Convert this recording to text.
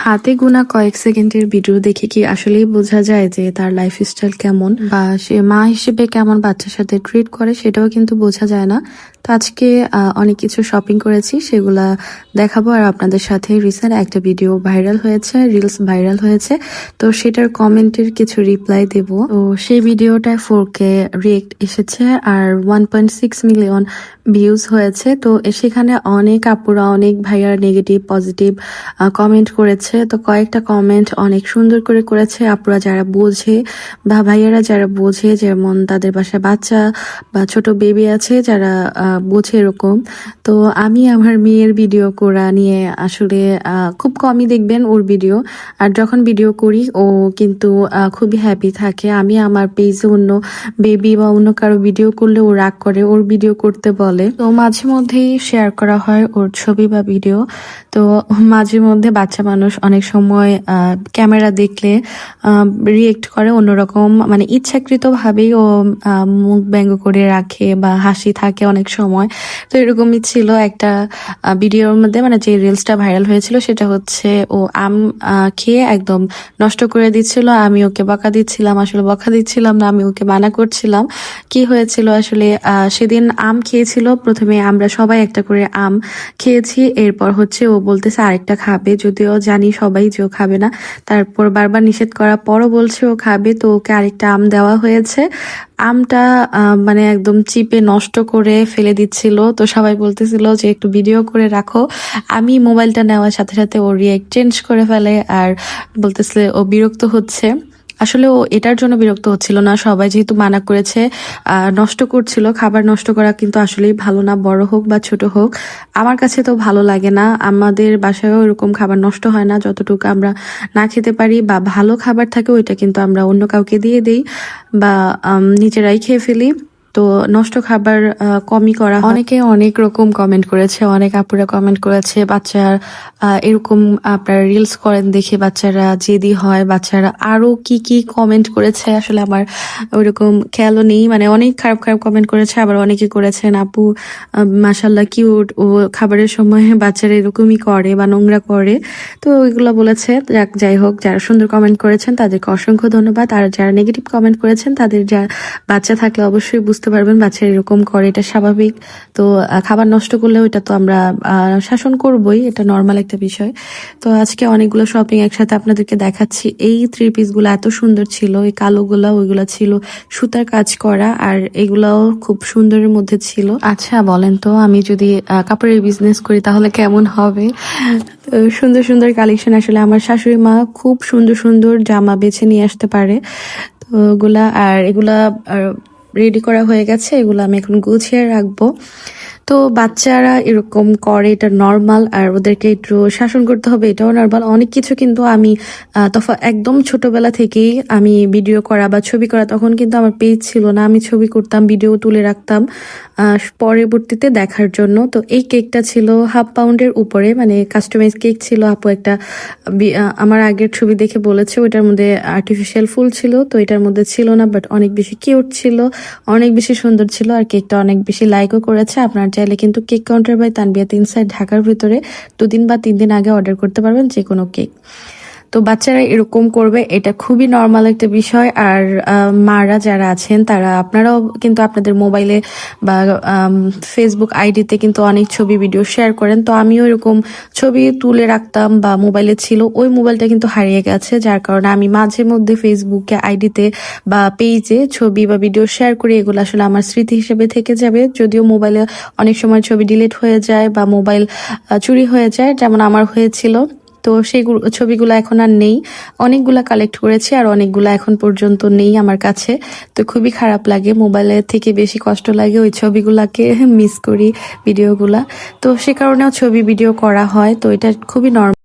হাতে গোনা কয়েক সেকেন্ডের ভিডিও দেখে কি আসলেই বোঝা যায় যে তার লাইফস্টাইল কেমন বা সে মা হিসেবে কেমন বাচ্চার সাথে ট্রিট করে, সেটাও কিন্তু বোঝা যায় না। তো আজকে অনেক কিছু শপিং করেছি, সেগুলা দেখাবো। আর আপনাদের সাথে রিসেন্ট একটা ভিডিও ভাইরাল হয়েছে, রিলস ভাইরাল হয়েছে, তো সেটার কমেন্টের কিছু রিপ্লাই দেব। তো সেই ভিডিওটায় 4K রিয়েক্ট এসেছে আর 1.6 মিলিয়ন ভিউজ হয়েছে। তো সেখানে অনেক আপুরা, অনেক ভাইয়া নেগেটিভ পজিটিভ কমেন্ট করেছে। তো কয়েকটা কমেন্ট অনেক সুন্দর করে করেছে আপুরা যারা বোঝে বা ভাইয়ারা যারা বোঝে, যেমন তাদের বাসায় বাচ্চা বা ছোট বেবি আছে যারা বোঝে এরকম। তো আমি আমার মেয়ের ভিডিও করা নিয়ে আসলে খুব কমই দেখবেন ওর ভিডিও, আর যখন ভিডিও করি ও কিন্তু খুবই হ্যাপি থাকে। আমি আমার পেজে অন্য বেবি বা অন্য কারো ভিডিও করলে ও রাগ করে, ওর ভিডিও করতে বলে। তো মাঝে মধ্যেই শেয়ার করা হয় ওর ছবি বা ভিডিও। তো মাঝে মধ্যে বাচ্চা মানুষ অনেক সময় ক্যামেরা দেখলে রিয়েক্ট করে অন্যরকম, মানে ইচ্ছাকৃত ভাবেই ও মুখ ব্যঙ্গ করে রাখে বা হাসি থাকে অনেক সময়। তো এরকমই ছিল একটা ভিডিওর মধ্যে, মানে যে রিলসটা ভাইরাল হয়েছিল সেটা হচ্ছে ও আম খেয়ে একদম নষ্ট করে দিচ্ছিল। আমি ওকে বকা দিচ্ছিলাম, আসলে বকা দিচ্ছিলাম না, আমি ওকে মানা করছিলাম। কি হয়েছিল আসলে, সেদিন আম খেয়েছিল, প্রথমে আমরা সবাই একটা করে আম খেয়েছি, এরপর হচ্ছে ও বলতেছে আরেকটা খাবে, যদিও জানি সবাই যে ও খাবে না। তারপর বারবার নিষেধ করার পরও বলছে ও খাবে, তো ওকে আরেকটা আম দেওয়া হয়েছে। আমটা মানে একদম চিপে নষ্ট করে ফেলে দিচ্ছিল। তো সবাই বলতেছিল যে একটু ভিডিও করে রাখো। আমি মোবাইলটা নেওয়ার সাথে সাথে ও রিয়েক্ট চেঞ্জ করে ফেলে আর বলতেছিল ও বিরক্ত হচ্ছে। আসলে ও এটার জন্য বিরক্ত হচ্ছিল না, সবাই যেহেতু মানা করেছে নষ্ট করছিল। খাবার নষ্ট করা কিন্তু আসলেই ভালো না, বড় হোক বা ছোট হোক। আমার কাছে তো ভালো লাগে না, আমাদের বাসায়ও এরকম খাবার নষ্ট হয় না। যতটুকু আমরা না খেতে পারি বা ভালো খাবার থাকে ওইটা কিন্তু আমরা অন্য কাউকে দিয়ে দিই বা নিজেরাই খেয়ে ফেলি। তো নষ্ট খাবার কমই করা হয়। অনেকে অনেক রকম কমেন্ট করেছে, অনেক আপুরা কমেন্ট করেছে বাচ্চার এরকম আপনারা রিলস করেন দেখে বাচ্চারা জেদি হয়, বাচ্চারা আরো কি কি কমেন্ট করেছে আসলে আমার ওইরকম খেয়ালও নেই। মানে অনেক খারাপ খারাপ কমেন্ট করেছে, আবার অনেকে করেছেন আপু মাশাল্লাহ কিউট, ও খাবারের সময় বাচ্চারা এরকমই করে বা নোংরা করে। তো ওইগুলো বলেছে। যাই হোক, যারা সুন্দর কমেন্ট করেছেন তাদেরকে অসংখ্য ধন্যবাদ। আর যারা নেগেটিভ কমেন্ট করেছেন তাদের যা বাচ্চা থাকলে অবশ্যই বুঝতে পারবেন বাচ্চা এরকম করে, এটা স্বাভাবিক। তো খাবার নষ্ট করলে ওইটা তো আমরা শাসন করবই, এটা নর্মাল একটা বিষয়। তো আজকে অনেকগুলো শপিং একসাথে আপনাদেরকে দেখাচ্ছি। এই 3 পিসগুলো এত সুন্দর ছিল, এই কালোগুলা ওইগুলা ছিল সুতার কাজ করা, আর এগুলাও খুব সুন্দরের মধ্যে ছিল। আচ্ছা বলেন তো, আমি যদি কাপড়ের বিজনেস করি তাহলে কেমন হবে? সুন্দর সুন্দর কালেকশন, আসলে আমার শাশুড়ি মা খুব সুন্দর সুন্দর জামা বেছে নিয়ে আসতে পারে। তো ওগুলা, আর এগুলা রেডি করা হয়ে গেছে, এগুলো আমি এখন গুছিয়ে রাখবো। তো বাচ্চারা এরকম করে, এটা নর্মাল, আর ওদেরকে একটু শাসন করতে হবে, এটাও নর্মাল। অনেক কিছু কিন্তু আমি একদম ছোটবেলা থেকেই আমি ভিডিও করা বা ছবি করা, তখন কিন্তু আমার পেজ ছিল না, আমি ছবি করতাম, ভিডিও তুলে রাখতাম পরবর্তীতে দেখার জন্য। তো এই কেকটা ছিল 1/2 পাউন্ডের উপরে, মানে কাস্টমাইজ কেক ছিল। আপু একটা আমার আগের ছবি দেখে বলেছে ওইটার মধ্যে আর্টিফিশিয়াল ফুল ছিল, তো এটার মধ্যে ছিল না, বাট অনেক বেশি কিউট ছিল, অনেক বেশি সুন্দর ছিল, আর কেকটা অনেক বেশি লাইকও করেছে। আপনার চাইলে কিন্তু কেক কাউন্টার বাই তানবিয়া 3 সাইড ঢাকার ভিতরে 2 দিন বা 3 দিন আগে অর্ডার করতে পারবেন যে কোনো কেক। তো বাচ্চারা এরকম করবে, এটা খুবই নর্মাল একটা বিষয়। আর মারা যারা আছেন তারা, আপনারাও কিন্তু আপনাদের মোবাইলে বা ফেসবুক আইডিতে কিন্তু অনেক ছবি ভিডিও শেয়ার করেন। তো আমিও এরকম ছবি তুলে রাখতাম বা মোবাইলে ছিল, ওই মোবাইলটা কিন্তু হারিয়ে গেছে, যার কারণে আমি মাঝে মধ্যে ফেসবুকে আইডিতে বা পেজে ছবি বা ভিডিও শেয়ার করি। এগুলো আসলে আমার স্মৃতি হিসেবে থেকে যাবে, যদিও মোবাইলে অনেক সময় ছবি ডিলিট হয়ে যায় বা মোবাইল চুরি হয়ে যায়, যেমন আমার হয়েছিল। তো সেই ছবিগুলো এখন আর নেই, অনেকগুলা কালেক্ট করেছি আর অনেকগুলা এখন পর্যন্ত নেই আমার কাছে। তো খুবই খারাপ লাগে, মোবাইলের থেকে বেশি কষ্ট লাগে ওই ছবিগুলাকে মিস করি, ভিডিওগুলা। তো সে কারণেও ছবি ভিডিও করা হয়, তো এটা খুবই নর্মাল।